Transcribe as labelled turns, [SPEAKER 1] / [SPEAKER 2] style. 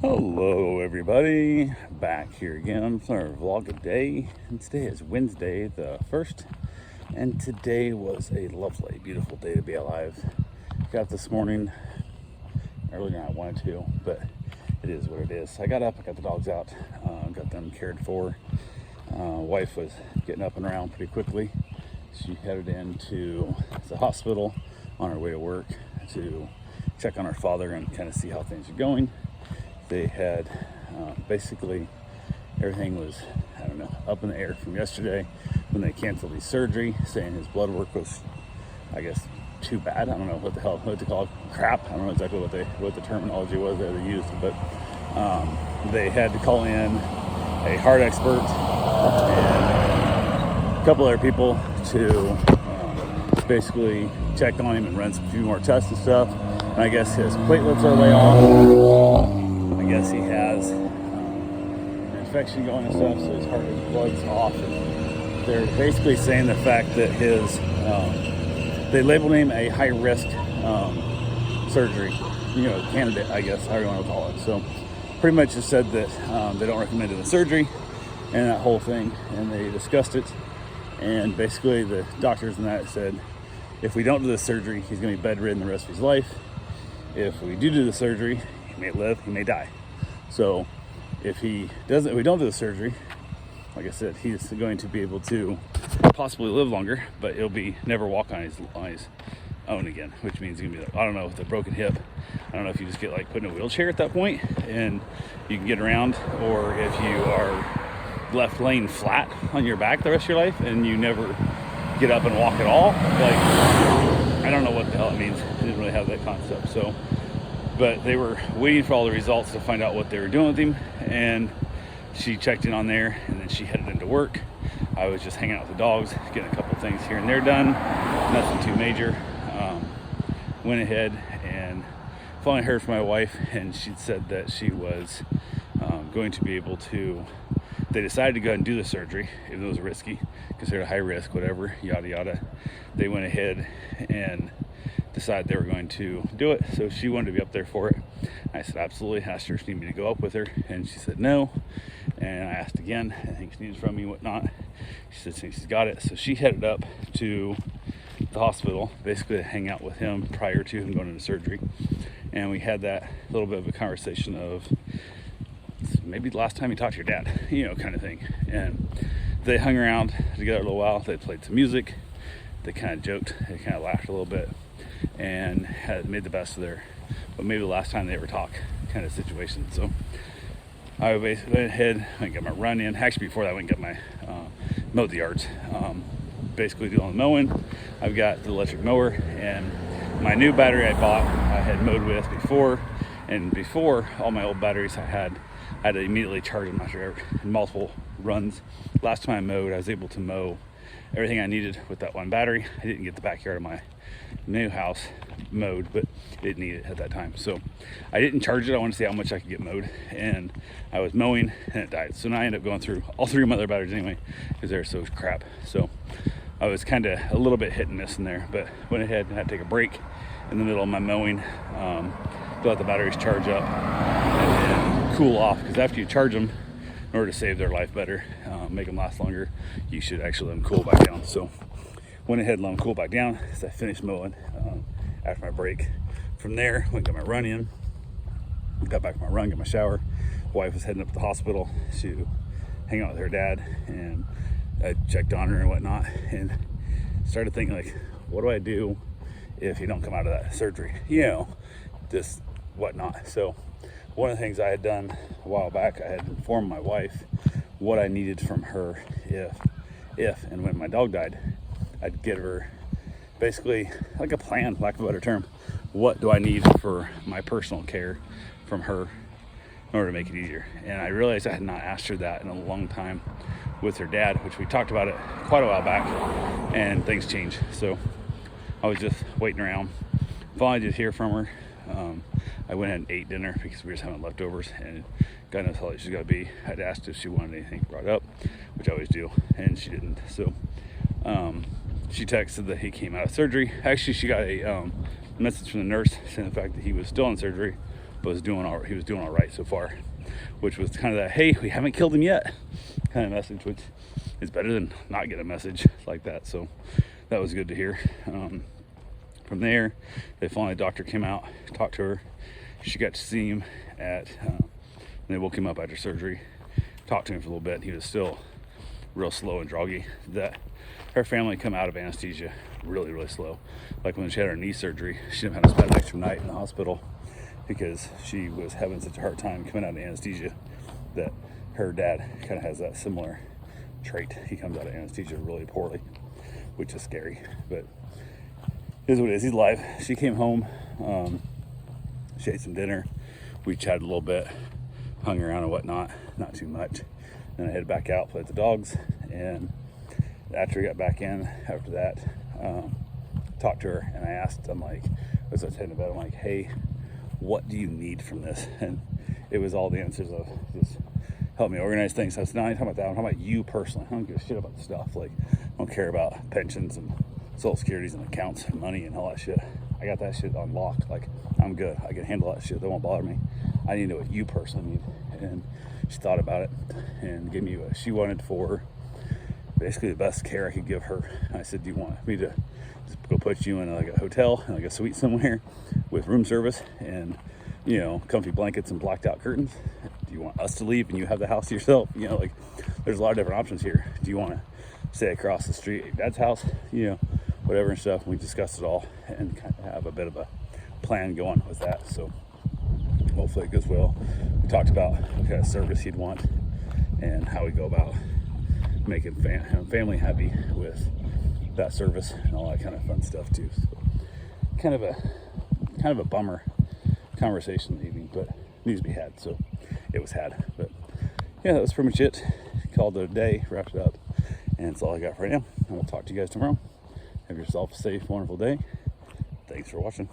[SPEAKER 1] Hello everybody, back here again for our vlog of day, and today is Wednesday the 1st, and today was a lovely, beautiful day to be alive. Got up this morning earlier than I wanted to, but it is what it is. I got up, I got the dogs out, got them cared for. Wife was getting up and around pretty quickly. She headed into the hospital on her way to work to check on her father and kind of see how things are going. They had basically everything was, up in the air from yesterday when they canceled his surgery, saying his blood work was, I guess, too bad. I don't know what to call it, crap. I don't know exactly what the terminology was that they used, but they had to call in a heart expert and a couple other people to basically check on him and run a few more tests and stuff. And I guess his platelets are way off. I guess he has an infection going and stuff, so his blood's off. And they're basically saying the fact that they labeled him a high-risk surgery, candidate, I guess, however you want to call it. So pretty much just said that they don't recommend the surgery and that whole thing, and they discussed it. And basically the doctors and that said, if we don't do the surgery, he's going to be bedridden the rest of his life. If we do the surgery, he may live, he may die. So if we don't do the surgery, like I said, he's going to be able to possibly live longer, but he'll never walk on his own again, which means he's gonna be, I don't know, with a broken hip. I don't know if you just get put in a wheelchair at that point and you can get around, or if you are left laying flat on your back the rest of your life and you never get up and walk at all. I don't know what the hell it means. I didn't really have that concept. So, but they were waiting for all the results to find out what they were doing with him, and she checked in on there, and then she headed into work. I was just hanging out with the dogs, getting a couple things here and there done, nothing too major. Went ahead and finally heard from my wife, and she said that she was going to be able to, they decided to go ahead and do the surgery, even though it was risky, considered a high risk, whatever, yada yada. They went ahead and decided they were going to do it, so she wanted to be up there for it. I said absolutely. I asked her if she needed me to go up with her, and she said no. And I asked again, I think she needs from me, whatnot. She said she's got it. So she headed up to the hospital, basically to hang out with him prior to him going into surgery. And we had that little bit of a conversation of maybe the last time you talked to your dad, kind of thing. And they hung around together a little while. They played some music. They kind of joked. They kind of laughed a little bit and had made the best of but maybe the last time they ever talk kind of situation. So I basically went ahead and got my run in. Actually, before that, I went and got my mowed the yards. Basically doing the mowing. I've got the electric mower and my new battery I bought, I had mowed with before. And before, all my old batteries I had to immediately charge them after multiple runs. Last time I mowed, I was able to mow everything I needed with that one battery. I didn't get the backyard of my new house mowed, but didn't need it at that time. So I didn't charge it. I wanted to see how much I could get mowed, and I was mowing and it died. So now I ended up going through all three of my other batteries anyway, because they're so crap. So I was kind of a little bit hit and miss in there, but went ahead and had to take a break in the middle of my mowing to let the batteries charge up and cool off, because after you charge them, in order to save their life better, make them last longer, you should actually let them cool back down. So went ahead and let them cool back down as I finished mowing after my break. From there, went and got my run in, got back from my run, got my shower. Wife was heading up to the hospital to hang out with her dad, and I checked on her and whatnot, and started thinking, what do I do if you don't come out of that surgery? Just whatnot. So one of the things I had done a while back, I had informed my wife what I needed from her if and when my dog died. I'd give her basically like a plan, lack of a better term. What do I need for my personal care from her in order to make it easier? And I realized I had not asked her that in a long time with her dad, which we talked about it quite a while back, and things changed. So I was just waiting around. Finally did hear from her. I went ahead and ate dinner because we were just having leftovers, and God knows how late she's got to be. I'd asked if she wanted anything brought up, which I always do, and she didn't. So she texted that he came out of surgery. Actually, she got a message from the nurse saying the fact that he was still in surgery, was doing all right so far, which was kind of that, hey, we haven't killed him yet kind of message, which is better than not get a message like that. So that was good to hear. From there, the doctor came out, talked to her. She got to see him they woke him up after surgery, talked to him for a little bit. He was still real slow and droggy. That her family come out of anesthesia really, really slow. Like when she had her knee surgery, she didn't have to spend an extra night in the hospital because she was having such a hard time coming out of anesthesia. That her dad kind of has that similar trait. He comes out of anesthesia really poorly, which is scary, but it is what it is. He's alive. She came home. She ate some dinner. We chatted a little bit, hung around and whatnot, not too much. Then I headed back out, played with the dogs, and after we got back in, after that, talked to her, and I asked, I'm like, as I was heading to bed, I'm like, hey, what do you need from this? And it was all the answers of just help me organize things. I was not talking about that. I'm talking about you personally. I don't give a shit about the stuff. Like, I don't care about pensions and social securities and accounts and money and all that shit. I got that shit unlocked. Like, I'm good. I can handle that shit. That won't bother me. I need to know what you personally need. And she thought about it and gave me what she wanted for basically the best care I could give her. I said, do you want me to just go put you in like a hotel, like a suite somewhere with room service and, you know, comfy blankets and blacked out curtains? Do you want us to leave and you have the house to yourself? You know, like, there's a lot of different options here. Do you want to stay across the street at your dad's house? You know, whatever and stuff. We discussed it all and kind of have a bit of a plan going with that. So hopefully it goes well. We talked about what kind of service he'd want and how we go about making family happy with that service and all that kind of fun stuff too. So kind of a bummer conversation in the evening, but needs to be had. So it was had. But yeah, that was pretty much it. Called it a day, wrapped it up, and that's all I got for right now. And we'll talk to you guys tomorrow. Have yourself a safe, wonderful day. Thanks for watching.